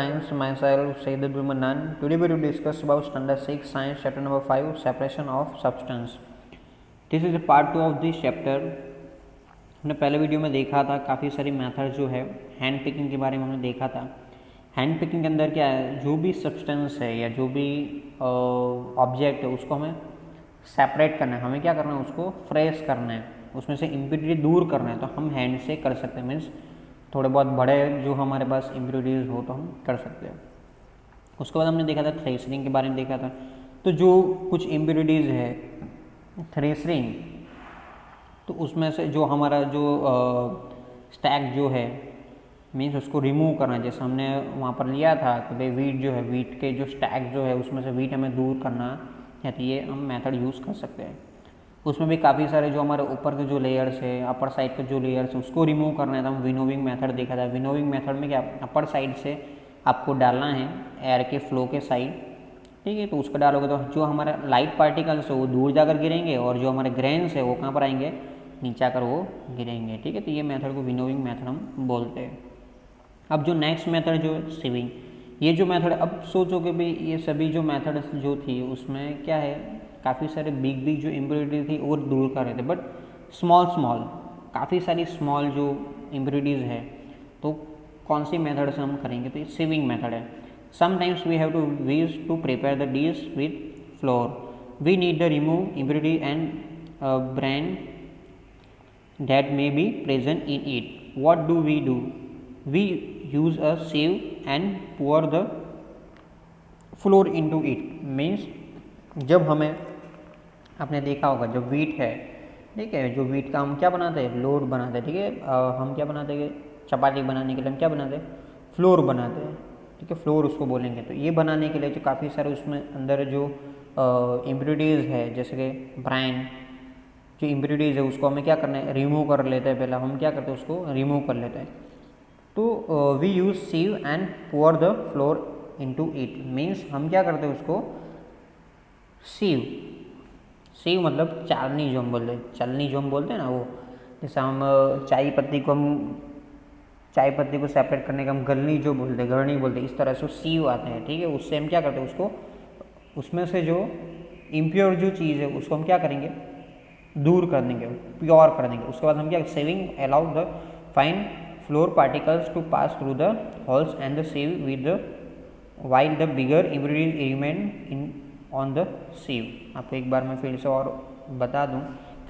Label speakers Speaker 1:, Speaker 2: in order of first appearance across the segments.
Speaker 1: Science, myself Sayyid Abdul Manan. Today we will discuss about standard 6 science chapter number 5 separation of substance. This is the part 2 of this chapter. हमने पहले video में देखा था काफ़ी सारी method जो है हैंड पिकिंग के बारे में हमने देखा था। हैंड पिकिंग के अंदर क्या है, जो भी सब्सटेंस है या जो भी ऑब्जेक्ट है उसको हमें सेपरेट करना है, हमें क्या करना है, उसको फ्रेश करना है, उसमें से इम्प्योरिटी दूर करना है, तो हम हैंड से कर सकते हैं। मीन्स थोड़े बहुत बड़े जो हमारे पास इम्प्योरिटीज़ हो तो हम कर सकते हैं। उसके बाद हमने देखा था थ्रेशरिंग के बारे में देखा था। तो जो कुछ इम्प्योरिटीज़ है थ्रेशरिंग, तो उसमें से जो हमारा जो स्टैक जो है मीन्स उसको रिमूव करना है। जैसे हमने वहाँ पर लिया था कि भाई वीट जो है, वीट के जो स्टैक जो है उसमें से वीट हमें दूर करना है, तो ये हम मेथड यूज़ कर सकते हैं। उसमें भी काफ़ी सारे जो हमारे ऊपर के जो लेयर्स है, अपर साइड के जो लेयर्स है उसको रिमूव करना है, तो हम विनोविंग मेथड देखा था। विनोविंग मेथड में क्या, अपर साइड से आपको डालना है एयर के फ्लो के साइड, ठीक है। तो उसको डालोगे तो जो हमारा लाइट पार्टिकल्स है वो दूर जाकर गिरेंगे और जो हमारे ग्रेन्स है वो कहाँ पर आएंगे, नीचे आकर वो गिरेंगे, ठीक है। तो ये मेथड को विनोविंग मेथड हम बोलते हैं। अब जो नेक्स्ट मेथड जो है सीविंग, ये जो मेथड, अब सोचो कि भाई ये सभी जो मेथड जो थी उसमें क्या है, काफ़ी सारे बिग बिग जो इम्प्योरिटी थी वो दूर कर रहे थे, बट स्मॉल स्मॉल काफ़ी सारी स्मॉल जो इम्प्योरिटीज़ है, तो कौन सी मेथड से हम करेंगे, तो ये सीविंग मेथड है। Sometimes we have to use to prepare the dish with flour, we need the remove impurity and bran that may be present in it. What do? We use a sieve and pour the flour into it. Means जब हमें, आपने देखा होगा जब wheat है, ठीक है, जो वीट का हम क्या बनाते हैं, लोड बनाते हैं, ठीक है। हम क्या बनाते हैं, चपाती बनाने के लिए हम क्या बनाते हैं, फ्लोर बनाते हैं, ठीक है, फ्लोर उसको बोलेंगे। तो ये बनाने के लिए जो काफ़ी सारे उसमें अंदर जो इम्प्योरिटीज़ है, जैसे कि ब्राइन जो इम्प्योरिटीज़ है उसको हमें क्या करना है, रिमूव कर लेते हैं। पहले हम क्या करते हैं, उसको रिमूव कर लेते हैं। तो we use sieve and pour the flour into it. Means हम क्या करते हैं, उसको सीव, सीव मतलब चालनी जो हम बोलते हैं, चलनी जो हम बोलते हैं ना, वो जैसे हम चाय पत्ती को, हम चाय पत्ती को सेपरेट करने का हम गलनी जो बोलते हैं, गढ़नी बोलते हैं, इस तरह से सीव आते हैं, ठीक है। उससे हम क्या करते हैं, उसको उसमें से जो इम्प्योर जो चीज़ है उसको हम क्या करेंगे, दूर कर देंगे, प्योर कर देंगे। उसके बाद हम क्या, sieving allow the fine flour particles to pass through the holes and the sieve with the while the bigger impurities remain in on the sieve. आपको एक बार मैं फिर से और बता दूं,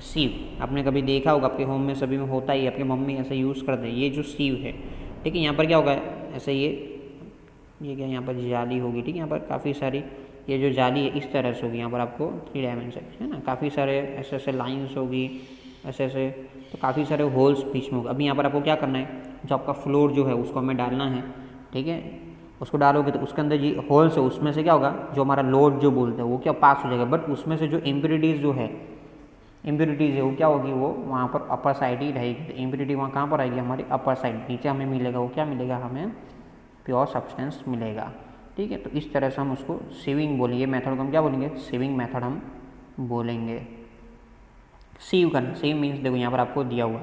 Speaker 1: सीव आपने कभी देखा होगा, आपके होम में सभी में होता ही, आपकी मम्मी ऐसे यूज़ करते हैं। ये जो सीव है, ठीक है, यहाँ पर क्या होगा, ऐसे ये क्या, यहाँ पर जाली होगी, ठीक है, यहाँ पर काफ़ी सारी ये जो जाली है इस तरह से होगी, यहाँ पर आपको 3 डायमेंशन है ना, काफ़ी सारे ऐसे ऐसे लाइंस होगी, ऐसे ऐसे, तो काफ़ी सारे होल्स बीच में होगा। अभी यहाँ पर आपको क्या करना है, जो आपका फ्लोर जो है उसको हमें डालना है, ठीक है। उसको डालोगे तो उसके अंदर ये होल्स है, उसमें से क्या होगा, जो हमारा लोड जो बोलते हैं वो क्या पास हो जाएगा, बट उसमें से जो इम्प्योरिटीज़ जो है, इम्प्योरिटीज़ है वो क्या होगी, वो वहाँ पर अपर साइड ही रहेगी। तो इम्प्योरिटी वहाँ कहाँ पर आएगी, हमारी अपर साइड, नीचे हमें मिलेगा वो क्या मिलेगा, हमें प्योर सब्सटेंस मिलेगा, ठीक है। तो इस तरह से हम उसको सीविंग बोलेंगे, मेथड को हम क्या बोलेंगे, सीविंग मेथड हम बोलेंगे। सीव करना, सीव मीन्स देखो यहाँ पर आपको दिया हुआ,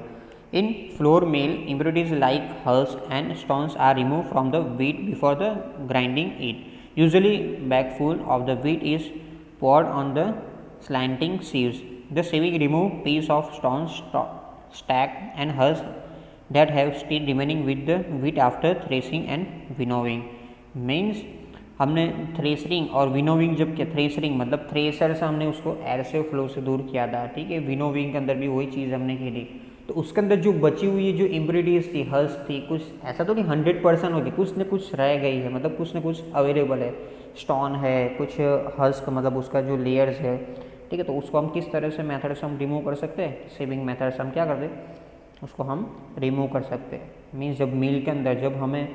Speaker 1: in flour mill impurities like hulls and stones are remove from the wheat before the grinding it. Usually bag full of the wheat is poured on the slanting sieves. The sieving remove piece of stones stack and hulls that have still remaining with the wheat after threshing and winnowing. Means हमने threshing और winnowing जब किया, threshing मतलब thresher से हमने उसको air से flow से दूर किया था, ठीक है। विनोविंग के अंदर भी वही चीज़ हमने की थी। तो उसके अंदर जो बची हुई जो इम्प्योरिटीज थी, हल्स थी, कुछ ऐसा तो नहीं 100% होती, कुछ न कुछ रह गई है, मतलब कुछ न कुछ अवेलेबल है, स्टोन है, कुछ हल्स का मतलब उसका जो लेयर्स है, ठीक है। तो उसको हम किस तरह से मेथड से हम रिमूव कर सकते हैं, सीविंग मेथड से हम क्या करते हैं, उसको हम रिमूव कर सकते हैं। मीन्स जब मिल के अंदर जब हमें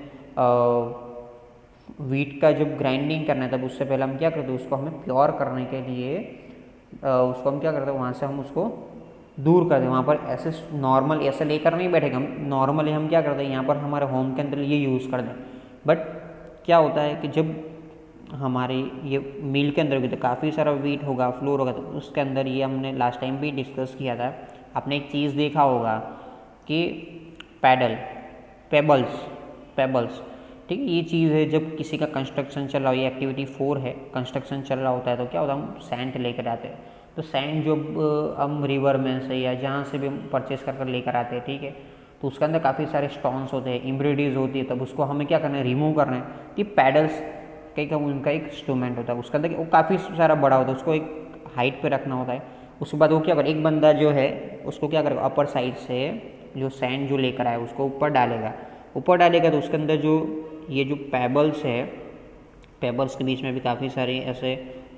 Speaker 1: वीट का जब ग्राइंडिंग करना है, तब उससे पहले हम क्या करते हैं, उसको हमें प्योर करने के लिए उसको हम क्या करते हैं, वहाँ से हम उसको दूर कर दें। वहाँ पर ऐसे नॉर्मल ऐसे लेकर नहीं बैठेगा, हम नॉर्मली हम क्या करते हैं, यहाँ पर हमारे होम के अंदर ये यूज़ कर दें। बट क्या होता है कि जब हमारे ये मिल के अंदर होगी तो काफ़ी सारा वीट होगा, फ्लोर होगा, तो उसके अंदर ये हमने लास्ट टाइम भी डिस्कस किया था। आपने एक चीज़ देखा होगा कि पेबल्स ठीक है। ये चीज़ है जब किसी का कंस्ट्रक्शन चल रहा हो, ये एक्टिविटी 4 है, कंस्ट्रक्शन चल रहा होता है तो क्या होता है, हम सैंड लेकर आते हैं। तो सैंड जो हम रिवर में से या जहाँ से भी हम परचेस कर लेकर आते हैं, ठीक है, तो उसके अंदर काफ़ी सारे स्टोन्स होते हैं, इम्प्योरिटीज़ होती है, तब उसको हमें क्या करना है, रिमूव करना है। कि पैडल्स कई का उनका एक इंस्ट्रूमेंट होता है, उसके अंदर वो काफ़ी सारा बड़ा होता है, उसको एक हाइट पे रखना होता है। उसके बाद वो क्या करे, एक बंदा जो है उसको क्या करेगा, अपर साइड से जो सैंड जो लेकर आए उसको ऊपर डालेगा तो उसके अंदर जो ये जो पेबल्स है, पेबल्स के बीच में भी काफ़ी सारे ऐसे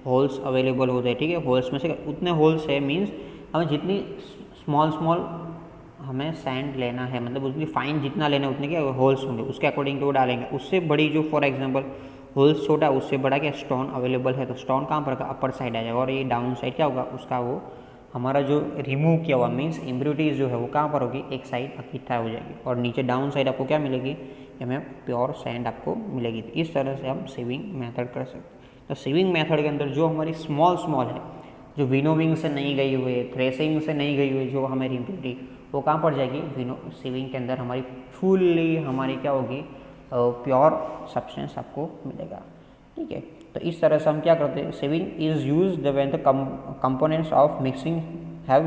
Speaker 1: होल्स अवेलेबल होते हैं, ठीक है। होल्स में से उतने होल्स है, मीन्स हमें जितनी स्मॉल हमें सैंड लेना है, मतलब उतनी फाइन जितना लेना है उतने के होल्स होंगे, उसके अकॉर्डिंग तो वो डालेंगे। उससे बड़ी जो फॉर एग्जांपल होल्स छोटा, उससे बड़ा क्या स्टोन अवेलेबल है, तो स्टोन कहाँ पर होगा, अपर साइड आ जाएगा, और ये डाउन साइड क्या होगा, उसका वो हमारा जो रिमूव किया हुआ मीन्स इम्प्योरिटीज़ जो है वो कहाँ पर होगी, एक साइड इकट्ठा हो जाएगी, और नीचे डाउन साइड आपको क्या मिलेगी, हमें प्योर सैंड आपको मिलेगी। तो इस तरह से हम सीविंग मेथड कर सकते हैं। तो सीविंग मेथड के अंदर जो हमारी स्मॉल है, जो विनोविंग से नहीं गई हुई, थ्रेसिंग से नहीं गई हुई जो हमारी इम्प्योरिटी, वो कहाँ पर जाएगी, सीविंग के अंदर हमारी फुल्ली हमारी क्या होगी, प्योर सब्सटेंस आपको मिलेगा, ठीक है। तो इस तरह से हम क्या करते हैं, sieving is use when the components of mixing have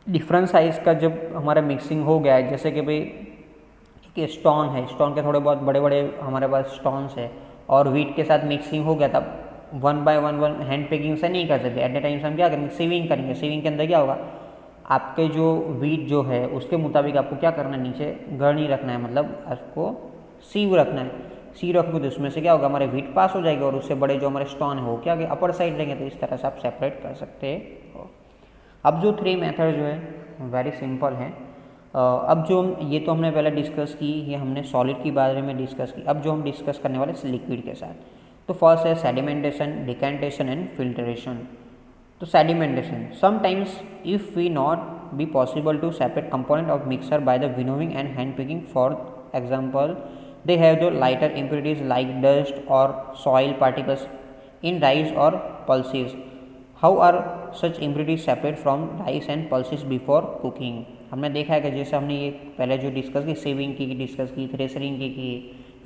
Speaker 1: different size का जब हमारा मिक्सिंग हो गया है, जैसे कि भाई कि स्टोन है, स्टोन के थोड़े बहुत बड़े बड़े हमारे पास स्टोन्स है, और वीट के साथ मिक्सिंग हो गया, तब 1 बाय 1 हैंड पेकिंग से नहीं कर सकते, एट द टाइम से हम क्या करेंगे, सीविंग करेंगे। सीविंग के अंदर क्या होगा, आपके जो वीट जो है उसके मुताबिक आपको क्या करना है, नीचे गढ़ नहीं रखना है, मतलब आपको सीव रखना है। सी रखोगे तो उसमें से क्या होगा, हमारे वीट पास हो जाएगी, और उससे बड़े जो हमारे स्टोन है वो क्या अपर साइड लेंगे। तो इस तरह से आप सेपरेट कर सकते हो। अब जो 3 मेथड जो है वेरी सिंपल है। अब जो हम ये तो हमने पहले डिस्कस की, ये हमने सॉलिड के बारे में डिस्कस की। अब जो हम डिस्कस करने वाले लिक्विड के साथ, तो फर्स्ट है सेडिमेंटेशन, डिकेंटेशन एंड फिल्ट्रेशन। तो sedimentation, sometimes if we not be possible to separate component of mixer by the winnowing and hand picking. For example, they have the lighter impurities like dust or soil particles in rice or pulses. How are such impurities separate from rice and pulses before cooking? हमने देखा है कि जैसे हमने ये पहले जो discuss की, सेविंग की डिस्कस की, थ्रेसरिंग की,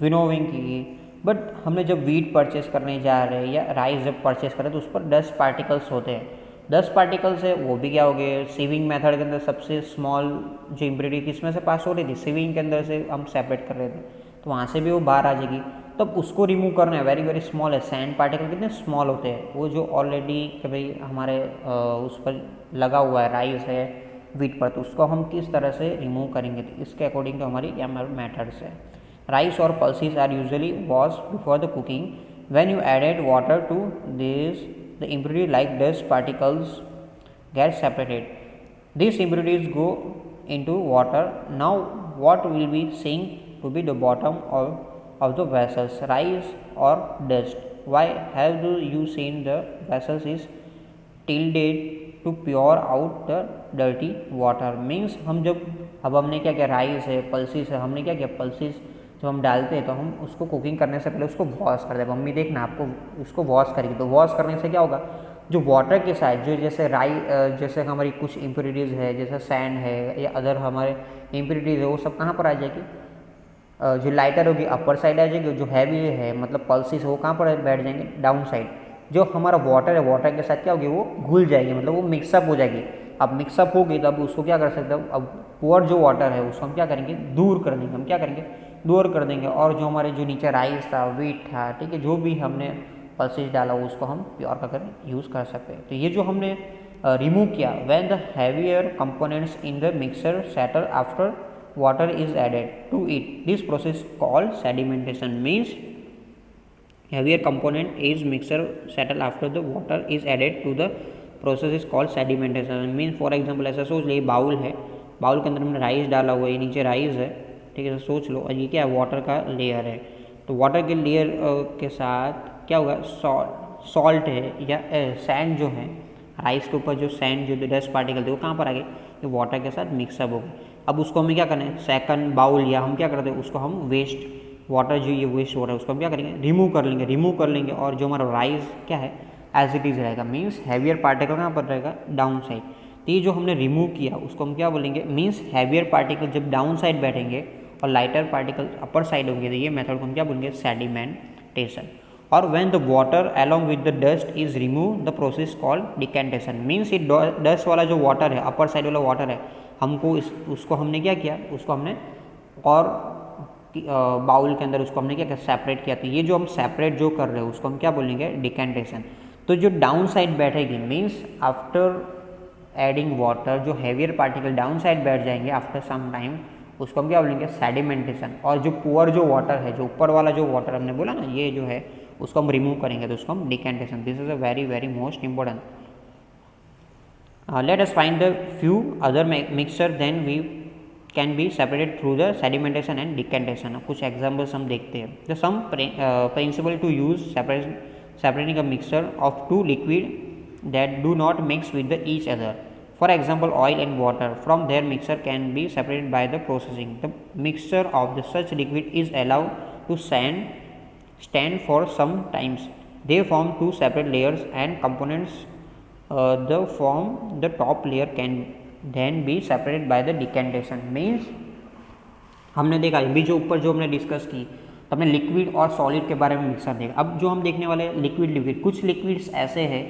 Speaker 1: विनोविंग की, बट हमने जब वीट परचेस करने जा रहे हैं या राइस जब परचेस करें तो उस पर 10 पार्टिकल्स होते हैं। 10 पार्टिकल्स है, वो भी क्या हो गए, सीविंग मेथड के अंदर सबसे स्मॉल जो इम्प्योरिटी किसमें से पास हो रही थी, सीविंग के अंदर से हम सेपरेट कर रहे थे, तो वहाँ से भी वो बाहर आ जाएगी। तब उसको रिमूव करना है, वेरी वेरी स्मॉल है। सैंड पार्टिकल कितने स्मॉल होते हैं, वो जो ऑलरेडी कि भाई हमारे उस पर लगा हुआ है, राइस है, वीट पर, तो उसको हम किस तरह से रिमूव करेंगे, तो इसके अकॉर्डिंग तो हमारी ये मेथड्स है। राइस और pulses are usually wash before the cooking. When you added water to this, the impurity like dust particles get separated. These impurities go into water. Now what will be sink to be the bottom of the vessels, rice or dust? Why have you seen the vessels is tilted to pour out the dirty water? Means हम जब अब हमने क्या किया, rice है, pulses है, हमने क्या किया, पल्सिस जब हम डालते हैं तो हम उसको कुकिंग करने से पहले उसको वॉश कर दें। मम्मी देखना आपको उसको वॉश करेगी, तो वॉश करने से क्या होगा, जो वाटर के साथ जो जैसे जैसे हमारी कुछ इम्प्योरिटीज़ है, जैसे सैंड है या अदर हमारे इम्प्योरिटीज़ है, वो सब कहाँ पर आ जाएगी, जो लाइटर होगी अपर साइड आ जाएगी, जो हैवी है मतलब पल्सिस वो कहाँ पर बैठ जाएंगे, डाउन साइड। जो हमारा वाटर है, वाटर के साथ क्या होगी, वो घुल जाएगी, मतलब वो मिक्सअप हो जाएगी। अब मिक्सअप होगी तब उसको क्या कर सकते हैं, अब पुअर जो वाटर है उसको हम क्या करेंगे, दूर कर देंगे। हम क्या करेंगे, दूर कर देंगे, और जो हमारे जो नीचे राइस था, वीट था, ठीक है, जो भी हमने पल्सेस डाला उसको हम प्योर का कर यूज़ कर सकते हैं। तो ये जो हमने रिमूव किया, when the heavier components in the mixer settle after water is added to it, this process called sedimentation. Means heavier component is mixer settle after the water is added to the process is called sedimentation. Means for example ऐसा सोच लीजिए, bowl है, bowl के अंदर हमने rice डाला हुआ है, नीचे राइस है, ठीक है, तो सोच लो, और ये क्या है, वाटर का लेयर है। तो वाटर के लेयर के साथ क्या होगा, सॉल्ट है या सैंड जो है, राइस के ऊपर जो सैंड जो 10 पार्टिकल थे वो कहाँ पर आ गए, ये वाटर के साथ मिक्सअप हो गए। अब उसको हमें क्या करना है, सेकंड बाउल या हम क्या करते हैं, उसको हम वेस्ट वाटर जो ये वेस्ट वाटर है उसको हम क्या करेंगे, रिमूव कर लेंगे, और जो हमारा राइस क्या है एज इट इज़ रहेगा। मीन्स हैवियर पार्टिकल कहाँ पर रहेगा, डाउन साइड। तो ये जो हमने रिमूव किया उसको हम क्या बोलेंगे, मीन्स हैवियर पार्टिकल जब डाउन साइड बैठेंगे और लाइटर पार्टिकल अपर साइड होंगे तो ये मेथड को हम क्या बोलेंगे, सेडिमेंटेशन। और when the water along with the dust is remove the process called decantation. Means ये डस्ट वाला जो वाटर है, अपर साइड वाला वाटर है, हमको उसको हमने क्या किया, उसको हमने और बाउल के अंदर उसको हमने क्या किया, सेपरेट किया। तो ये जो हम सेपरेट जो कर रहे हैं उसको हम क्या बोलेंगे, डिकेंटेशन। तो जो डाउन साइड बैठेगी मीन्स आफ्टर एडिंग वाटर जो हैवियर पार्टिकल डाउन साइड बैठ जाएंगे आफ्टर सम टाइम, उसको हम क्या बोलेंगे, सेडिमेंटेशन। और जो पुअर जो वाटर है, जो ऊपर वाला जो वाटर हमने बोला ना, ये जो है उसको हम रिमूव करेंगे तो उसको हम decantation. This is a very very most important. Let us find the few other mixture then we can be separated through the sedimentation and decantation. कुछ एग्जाम्पल्स हम देखते हैं। The some principle to use separating a mixture of two liquid that do not mix with the each other. For example, oil and water from their mixture can be separated by the processing. The mixture of the such liquid is allowed to stand for some times. They form two separate layers and components. The top layer can then be separated by the decantation. Means हमने देखा अभी जो ऊपर जो हमने discuss की, तो हमने लिक्विड और सॉलिड के बारे में मिक्सर देखा। अब जो हम देखने वाले लिक्विड लिक्विड, कुछ लिक्विड्स ऐसे हैं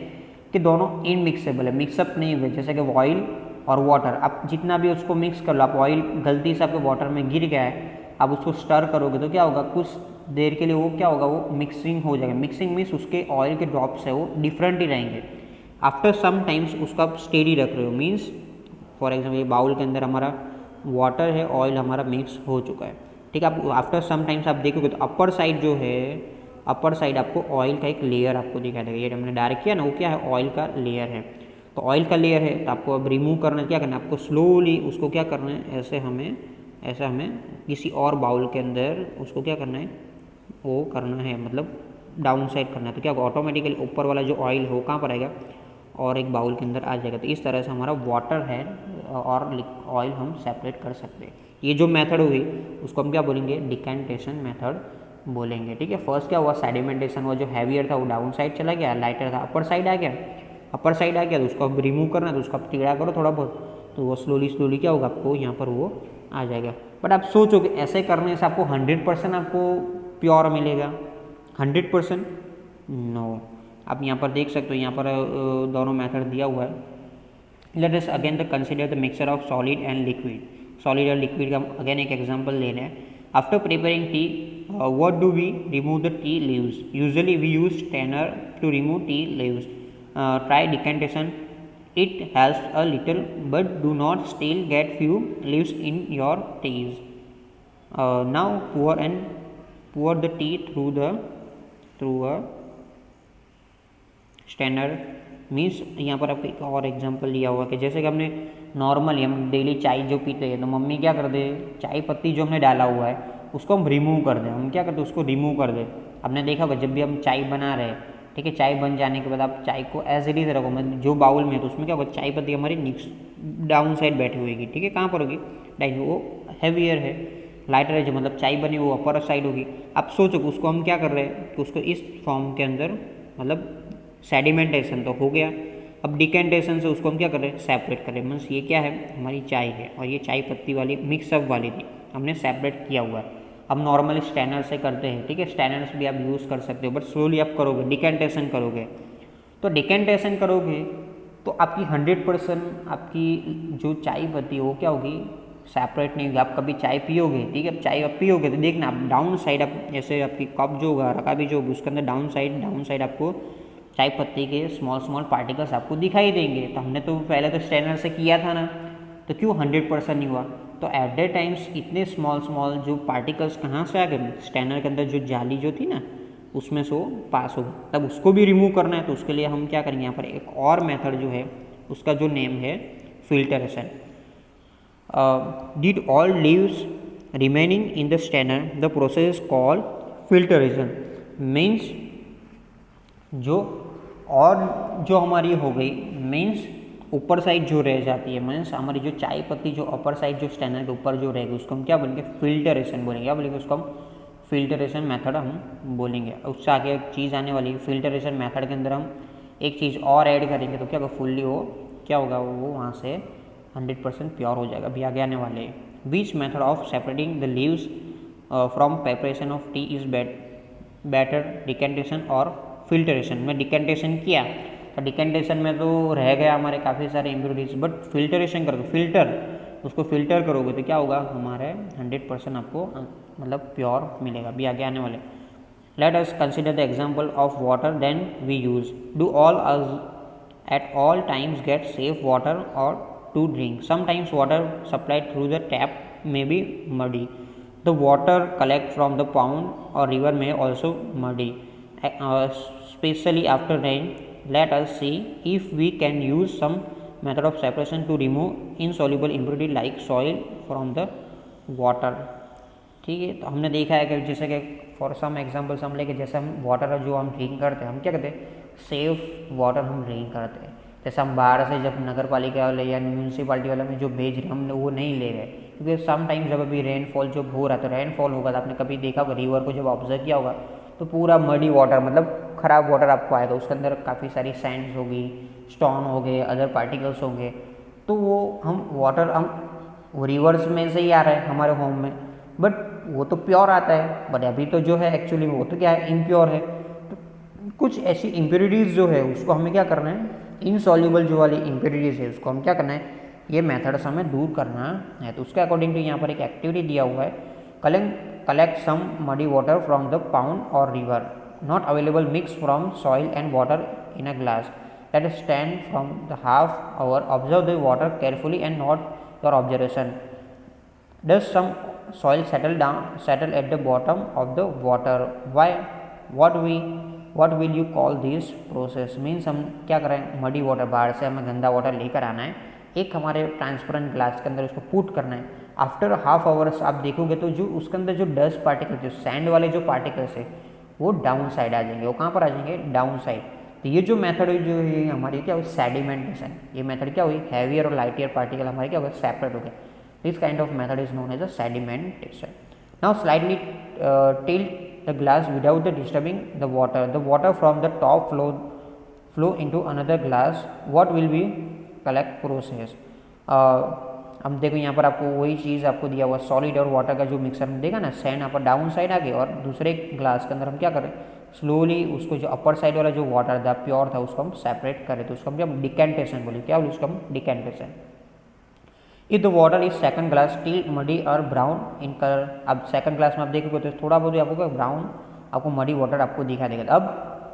Speaker 1: कि दोनों इनमिक्सेबल है, मिक्सअप नहीं हुए, जैसे कि ऑयल और वाटर। अब जितना भी उसको मिक्स कर लो, आप ऑयल गलती से आपके वाटर में गिर गया है, अब उसको स्टर करोगे तो क्या होगा, कुछ देर के लिए वो क्या होगा, वो मिक्सिंग हो जाएगा। मिक्सिंग मीन्स उसके ऑयल के ड्रॉप्स है वो डिफरेंट ही रहेंगे। आफ्टर सम टाइम्स उसको आप स्टेडी रख रहे हो, मीन्स फॉर एग्जाम्पल ये बाउल के अंदर हमारा वाटर है, ऑयल हमारा मिक्स हो चुका है, ठीक है। आप आफ्टर सम टाइम्स आप देखोगे तो अपर साइड जो है, अपर साइड आपको ऑयल का एक लेयर आपको दिखाई देगा। ये हमने डायरेक्ट किया ना, वो क्या है, ऑयल का लेयर है। तो ऑयल का लेयर है तो आपको अब रिमूव करना है, क्या करना है आपको, स्लोली उसको क्या करना है, ऐसे हमें किसी और बाउल के अंदर उसको क्या करना है, वो करना है, मतलब डाउन साइड करना है। तो क्या होगा, ऑटोमेटिकली ऊपर वाला जो ऑयल हो कहाँ पर आएगा, और एक बाउल के अंदर आ जाएगा। तो इस तरह से हमारा वाटर है और ऑयल हम सेपरेट कर सकते हैं। ये जो मेथड हुई उसको हम क्या बोलेंगे, डिकेंटेशन मेथड बोलेंगे, ठीक है। फर्स्ट क्या हुआ, सेडिमेंटेशन हुआ, जो हैवियर था वो डाउन साइड चला गया, लाइटर था अपर साइड आ गया। अपर साइड आ गया तो उसको अब रिमूव करना है, तो उसको आप टेढ़ा करो थोड़ा बहुत, तो वो स्लोली क्या होगा, आपको यहाँ पर वो आ जाएगा। बट आप सोचोगे ऐसे करने से आपको 100% आपको प्योर मिलेगा, 100%? नो। आप यहाँ पर देख सकते हो, यहाँ पर दोनों मेथड दिया हुआ है। Let us again the consider the mixture of solid and liquid. Solid और लिक्विड का अगेन एक एग्जांपल ले रहे हैं। After preparing T, what do we remove the tea leaves? Usually we use strainer to remove tea leaves. Try decantation. It helps a little, but do not still get few leaves in your teas. Now pour the tea through a strainer. Means यहाँ पर आपको एक और example लिया हुआ कि जैसे कि हमने नॉर्मली हम डेली चाय जो पीते हैं तो मम्मी क्या करते हैं, चाय पत्ती जो हमने डाला हुआ है उसको हम रिमूव कर दें। हम क्या करते हैं, उसको रिमूव कर दें। आपने देखा होगा जब भी हम चाय बना रहे हैं, ठीक है, चाय बन जाने के बाद आप चाय को एज इट इज रखो, मतलब जो बाउल में है तो उसमें क्या होगा, चाय पत्ती हमारी डाउन साइड बैठी हुई, ठीक है। कहाँ पर होगी, डाइन, वो हैवियर है, लाइटर है, जो मतलब चाय बनी वो अपर साइड होगी। आप सोचो उसको हम क्या कर रहे हैं, कि उसको इस फॉर्म के अंदर, मतलब सेडिमेंटेशन तो हो गया, अब डिकेंटेशन से उसको हम क्या कर रहे हैं, सेपरेट कर रहे हैं। मीन्स ये क्या है, हमारी चाय है और ये चाय पत्ती वाली मिक्सअप वाली थी, हमने सेपरेट किया हुआ है। अब नॉर्मली स्टैनर से करते हैं, ठीक है, स्टैनर्स भी आप यूज़ कर सकते हो, बट स्लोली आप करोगे, डिकेंटेशन करोगे। तो डिकेंटेशन करोगे तो आपकी 100% आपकी जो चाय पत्ती वो क्या होगी, सेपरेट नहीं होगी। आप कभी चाय पियोगे, ठीक है, चाय आप पियोगे तो देखना आप डाउन साइड, आप जैसे आपकी कप जो होगा, रखा भी जो होगी, उसके अंदर डाउन साइड आपको चाय पत्ती के स्मॉल पार्टिकल्स आपको दिखाई देंगे। तो हमने तो पहले तो स्टैनर से किया था ना, तो क्यों 100% नहीं हुआ। तो एट द टाइम्स इतने स्मॉल जो पार्टिकल्स कहाँ से आ गए, स्टैनर के अंदर जो जाली जो थी ना उसमें से वो पास हो गई। तब उसको भी रिमूव करना है, तो उसके लिए हम क्या करेंगे, यहाँ पर एक और मेथड जो है उसका जो नेम है filtration. Did all leaves remaining in the strainer, the process called filtration. Means जो और जो हमारी हो गई, मीन्स ऊपर साइड जो रह जाती है, मीन्स हमारी जो चाय पत्ती जो अपर साइड जो स्टैनर के ऊपर जो रहेगी उसको हम क्या बोलेंगे, फिल्टरेशन बोलेंगे। क्या बोलेंगे, उसको हम फिल्टरेशन मेथड हम बोलेंगे। उससे आगे एक चीज़ आने वाली है, फिल्टरेशन मेथड के अंदर हम एक चीज़ और ऐड करेंगे तो क्या होगा, फुल्ली वो क्या होगा, वो वहाँ से 100% प्योर हो जाएगा। अभी आगे आने वाले which method of separating the leaves from preparation of T is better, decantation और फिल्टरेशन। में डिकेंटेशन किया तो डिकेंटेशन में तो रह गया हमारे काफ़ी सारे इम्प्योरिटीज, बट फिल्टरेशन करोगे, उसको फिल्टर करोगे तो क्या होगा, हमारे 100% आपको मतलब प्योर मिलेगा। अभी आगे आने वाले। Let us consider the example of water then we use. Do all us at all times get safe water or to drink? Sometimes water supplied through the tap may be muddy. The water collect from the pond or river may also muddy, especially after rain. Let us see if we can use some method of separation to remove insoluble impurity like soil from the water. ठीक है, तो हमने देखा है कि जैसे कि for some examples हम लेके, जैसे हम वाटर जो हम ड्रिंक करते हैं, हम क्या कहते हैं, सेफ वाटर हम ड्रिंक करते हैं। जैसे हम बाहर से जब नगर पालिका वाले या म्यूनसिपालिटी वाले में जो भेज रहे हम वो नहीं ले रहे, क्योंकि सम टाइम्स जब अभी रेनफॉल जब हो रहा है तो रेनफॉल होगा तो आपने कभी देखा होगा रिवर को जब ऑब्जर्व किया होगा तो पूरा मडी वाटर मतलब ख़राब वाटर आपको आएगा, उसके अंदर काफ़ी सारी सैंड्स होगी, स्टोन हो गए, अदर पार्टिकल्स होंगे, तो वो हम वाटर हम रिवर्स में से ही आ रहा है हमारे होम में, बट वो तो प्योर आता है, बट अभी तो जो है एक्चुअली वो तो क्या है, इम्प्योर है। तो कुछ ऐसी इम्प्योरिटीज़ जो है उसको हमें क्या करना है, इनसॉल्युबल जो वाली इम्प्योरिटीज़ है उसको हम क्या करना है, ये मेथड्स हमें दूर करना है। तो उसके अकॉर्डिंग टू यहाँ पर एक एक्टिविटी दिया हुआ है, collect some muddy water from the pond or river not available, mix from soil and water in a glass, let us stand from the half hour, observe the water carefully and note your observation, does some soil settle at the bottom of the water, why, what will you call this process? Means हम क्या करें, muddy water बाहर से हमें गंदा water लेकर आना है, एक हमारे ट्रांसपेरेंट ग्लास के अंदर उसको पुट करना है। आफ्टर हाफ आवर्स आप देखोगे तो जो उसके अंदर जो डस्ट पार्टिकल, जो सैंड वाले जो पार्टिकल्स है वो डाउन साइड आ जाएंगे। वो कहाँ पर आ जाएंगे, डाउन साइड। तो ये जो मेथड जो है हमारी क्या हुई, सेडिमेंटेशन, ये मेथड क्या हुई, हैवियर और लाइटियर पार्टिकल हमारे क्या हो गए, सेपरेट हो गए। This kind of method is known as a sedimentation. Now slightly tilt the glass without the disturbing the water. The water from the top flow into another glass. What will be collect process? हम देखो यहाँ पर आपको वही चीज़ आपको दिया हुआ, solid और वाटर का जो मिक्सर में देखा ना, सैंड यहाँ पर डाउन साइड आ गए और दूसरे ग्लास के अंदर हम क्या करें, स्लोली उसको जो अपर साइड वाला जो वाटर था प्योर था उसको हम सेपरेट करें, तो उसको हम क्या डिकेंटेशन बोले, क्या बोले उसको हम, decantation. If the water is second glass still muddy और ब्राउन इन कलर, अब सेकंड ग्लास में आप देखोगे तो थोड़ा बहुत आपको ब्राउन आपको मडी वाटर आपको दिखा देगा। अब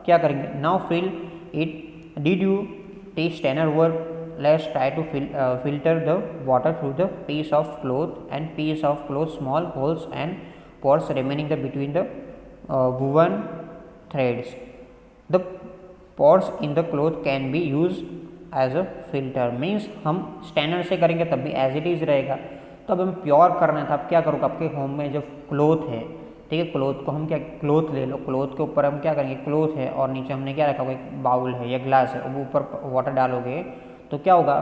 Speaker 1: क्या करेंगे, now fill it, did you test strainer work, let's try to filter the water through the piece of cloth and piece of cloth, small holes and pores remaining the between the woven threads, the pores in the cloth can be use as a filter. Means हम standard से करेंगे तब भी as it is रहेगा। तो अब हमें pure करना है, तो आप क्या करोगे, आपके होम में जो क्लोथ है, ठीक है, क्लोथ को हम क्या, क्लोथ ले लो, क्लोथ के ऊपर हम क्या करेंगे, क्लोथ है और नीचे हमने क्या रखा हुआ, एक बाउल है या ग्लास है, वो ऊपर वाटर डालोगे तो क्या होगा,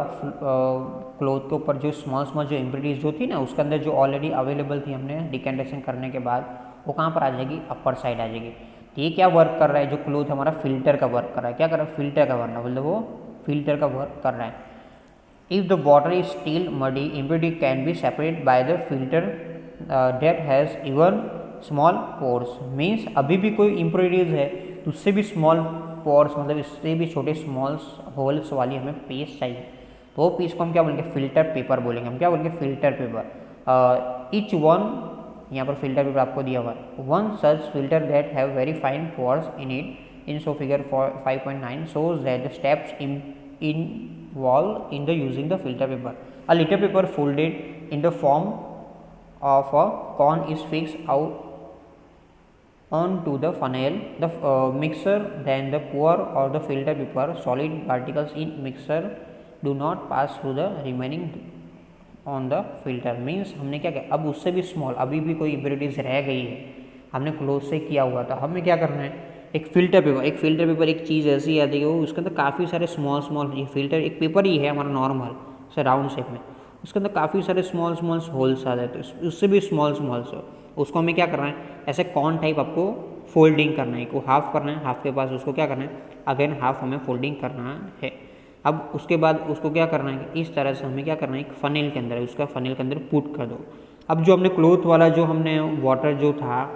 Speaker 1: क्लोथ के ऊपर जो स्मॉल जो इम्प्योरिटीज जो थी ना उसके अंदर जो ऑलरेडी अवेलेबल थी हमने डिकेंटेशन करने के बाद, वो कहाँ पर आ जाएगी, अपर साइड आ जाएगी। तो ये क्या वर्क कर रहा है, जो क्लोथ हमारा फिल्टर का वर्क कर रहा है, क्या कर रहा है, फिल्टर का वर्क, मतलब वो फिल्टर का वर्क कर रहा है। If the water is still muddy, impurity can be separate by the filter that has even small pores. Means अभी भी कोई इम्प्योरिटीज है तो उससे भी स्मॉल पोर्स, मतलब इससे भी छोटे स्मॉल होल्स वाली हमें पीस चाहिए, तो वो पीस को हम क्या बोलेंगे, फिल्टर पेपर बोलेंगे, हम क्या बोलेंगे, फिल्टर पेपर। ईच वन, यहाँ पर फिल्टर पेपर आपको दिया हुआ है, one such filter that have very fine pores in it, in so figure 5.9 shows that the steps involved in the using the filter paper. A little paper folded in the form of a cone is fixed out onto the funnel, the mixer, then the pour or the filter paper solid particles in mixer do not pass through the remaining on the filter. Means हमने क्या किया, अब उससे भी small अभी भी कोई impurities रह गई है, हमने क्लोज से किया हुआ था, हमें क्या करना है, एक फिल्टर पेपर एक चीज़ ऐसी आती है, वो उसके अंदर काफ़ी सारे स्मॉल ये फिल्टर एक पेपर ही है हमारा नॉर्मल से राउंड शेप में, उसके अंदर काफ़ी सारे स्मॉल होल्स आ जाते हैं, उससे भी स्मॉल उसको हमें क्या करना है, ऐसे कॉन टाइप आपको फोल्डिंग करना है, को हाफ करना है, हाफ के पास उसको क्या करना है, अगेन हाफ हमें फोल्डिंग करना है। अब उसके बाद उसको क्या करना है कि इस तरह से हमें क्या करना है, एक फ़नेल के अंदर, उसका फ़नेल के अंदर पुट कर दो। अब जो हमने क्लोथ वाला जो हमने वाटर जो था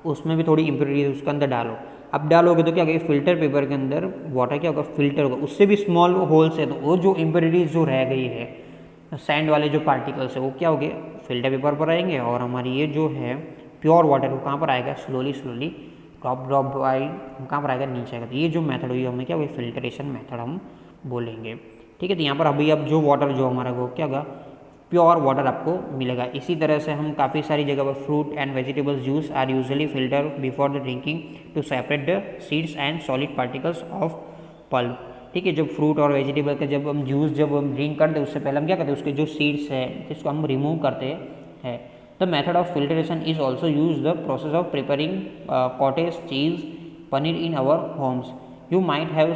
Speaker 1: उसमें भी थोड़ी इम्प्योरिटीज उसके अंदर डालो। अब डालोगे तो क्या होगा, फिल्टर पेपर के अंदर वाटर क्या होगा, फिल्टर होगा, उससे भी स्मॉल होल्स है, तो वो जो इम्प्योरिटीज जो रह गई है, सैंड वाले जो पार्टिकल्स है, वो क्या हो गए, फिल्टर पेपर पर आएंगे, और हमारी ये जो है प्योर वाटर वो कहाँ पर आएगा, slowly slowly drop drop by कहाँ पर आएगा, नीचे आएगा। तो ये जो मेथड हुई हमें क्या हुई, फिल्ट्रेशन मेथड हम बोलेंगे। ठीक है, तो यहाँ पर अभी अब जो वाटर जो हमारा वो क्या होगा, प्योर वाटर आपको मिलेगा। इसी तरह से हम काफ़ी सारी जगह पर fruit and vegetables juice are usually filter before the drinking to separate the seeds and solid particles of pulp. ठीक है, जब फ्रूट और वेजिटेबल का जब हम जूस जब हम ड्रिंक करते हैं उससे पहले हम क्या करते हैं, उसके जो सीड्स है जिसको हम रिमूव करते हैं। The method of filtration is also use the process of preparing cottage cheese paneer in our homes. You might have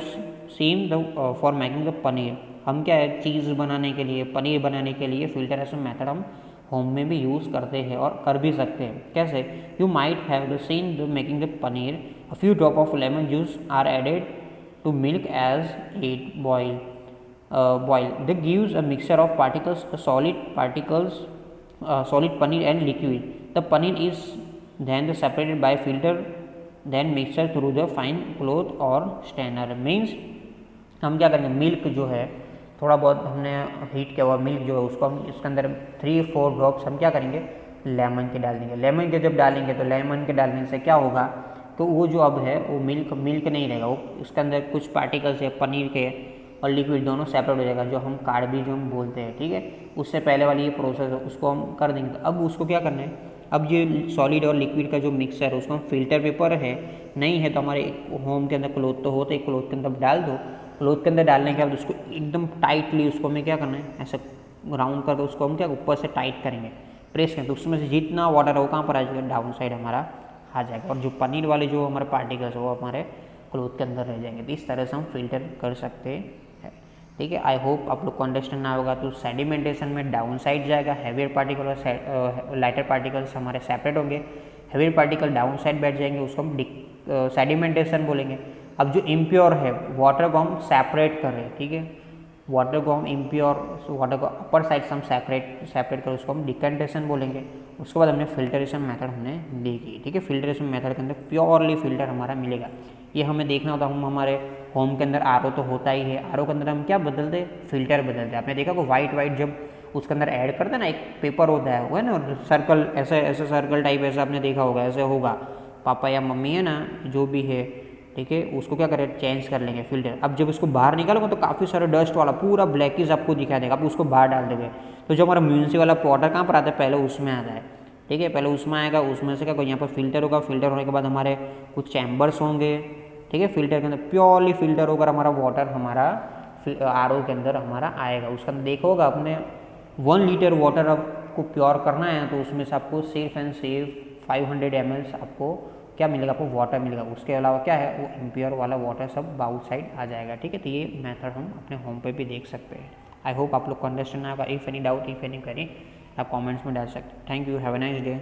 Speaker 1: seen the for making the paneer. हम क्या है, चीज़ बनाने के लिए, पनीर बनाने के लिए फिल्ट्रेशन मेथड हम होम में भी यूज़ करते हैं और कर भी सकते हैं। कैसे, you might have the seen the making the paneer, a few drop of lemon juice are added to milk as it boil. That gives a mixture of particles, solid paneer and liquid. The paneer is then separated by filter, then mixed through the fine cloth or strainer. Means हम क्या करेंगे, milk जो है थोड़ा बहुत हमने heat किया हुआ मिल्क जो है उसको हम इसके अंदर 3-4 ड्रॉप्स हम क्या करेंगे, लेमन के डाल देंगे। लेमन के जब डालेंगे तो लेमन के डालने से क्या होगा, तो वो जो अब है वो मिल्क नहीं रहेगा, वो उसके अंदर कुछ पार्टिकल्स है पनीर के और लिक्विड दोनों सेपरेट हो जाएगा, जो हम कार्बी जो हम बोलते हैं। ठीक है, उससे पहले वाली ये प्रोसेस है उसको हम कर देंगे। तो अब उसको क्या करना है, अब ये सॉलिड और लिक्विड का जो मिक्सर है उसको हम फिल्टर पेपर है नहीं है तो हमारे होम के अंदर क्लोथ तो होते, क्लोथ के अंदर डाल दो। क्लोथ के अंदर डालने के बाद उसको एकदम टाइटली उसको हमें क्या करना है, ऐसा राउंड करके उसको हम क्या ऊपर से टाइट करेंगे, प्रेस करेंगे, तो उसमें से जितना वाटर है वो कहाँ पर आ जाएगा, डाउन साइड हमारा आ जाएगा, और जो पनीर वाले जो हमारे पार्टिकल्स है वो हमारे क्लोथ के अंदर रह जाएंगे। तो इस तरह से हम फिल्टर कर सकते हैं। ठीक है, आई होप आप लोग को अंडरस्टैंड ना होगा। तो सेडिमेंटेशन में डाउन साइड जाएगा, हैवियर पार्टिकल और लाइटर पार्टिकल्स हमारे सेपरेट होंगे, हैवियर पार्टिकल डाउन साइड बैठ जाएंगे, उसको हम सेडिमेंटेशन बोलेंगे। अब जो इम्प्योर है वाटर को हम सेपरेट कर रहे हैं। ठीक है, वाटर को हम इम्प्योर वाटर को अपर साइड से हम सेपरेट कर उसको हम डिकेंटेशन बोलेंगे। उसके बाद हमने फिल्ट्रेशन मेथड हमने देखी। ठीक है, फिल्ट्रेशन मेथड के अंदर प्योरली फिल्टर हमारा मिलेगा। ये हमें देखना होता, हम हमारे होम के अंदर आरओ तो होता ही है, आरओ के अंदर हम क्या बदलते, फिल्टर बदलते। आपने देखा को वाइट जब उसके अंदर ऐड करते हैं ना, एक पेपर होता है वो है ना सर्कल, ऐसे सर्कल टाइप, ऐसा आपने देखा होगा, ऐसे होगा, पापा या मम्मी है ना जो भी है, ठीक है, उसको क्या करें, चेंज कर लेंगे फिल्टर। अब जब उसको बाहर निकालोगे तो काफ़ी सारे डस्ट वाला पूरा ब्लैकिश आपको दिखाई देगा, आप उसको बाहर डाल दोगे तो जो हमारा म्यूनिसिपल वाला वाटर कहाँ पर आता है, पहले उसमें आता है। ठीक है, पहले उसमें आएगा, उसमें से क्या कोई यहाँ पर फिल्टर होगा, फिल्टर होने के बाद हमारे कुछ चैम्बर्स होंगे। ठीक है, फिल्टर के अंदर प्योरली फिल्टर होकर हमारा वाटर हमारा आरओ के अंदर हमारा आएगा। उसका देखा होगा आपने 1 लीटर वाटर आपको प्योर करना है तो उसमें से आपको सिर्फ एंड सिर्फ 500 ml आपको क्या मिलेगा, आपको वाटर मिलेगा। उसके अलावा क्या है, वो इम्प्योर वाला वाटर सब बाउल साइड आ जाएगा। ठीक है, तो ये मेथड हम अपने होम पे भी देख सकते हैं। आई होप आप लोग को अंडरस्टैंड आएगा। If any doubt, if any query आप कमेंट्स में डाल सकते हैं। Thank you, have a nice day.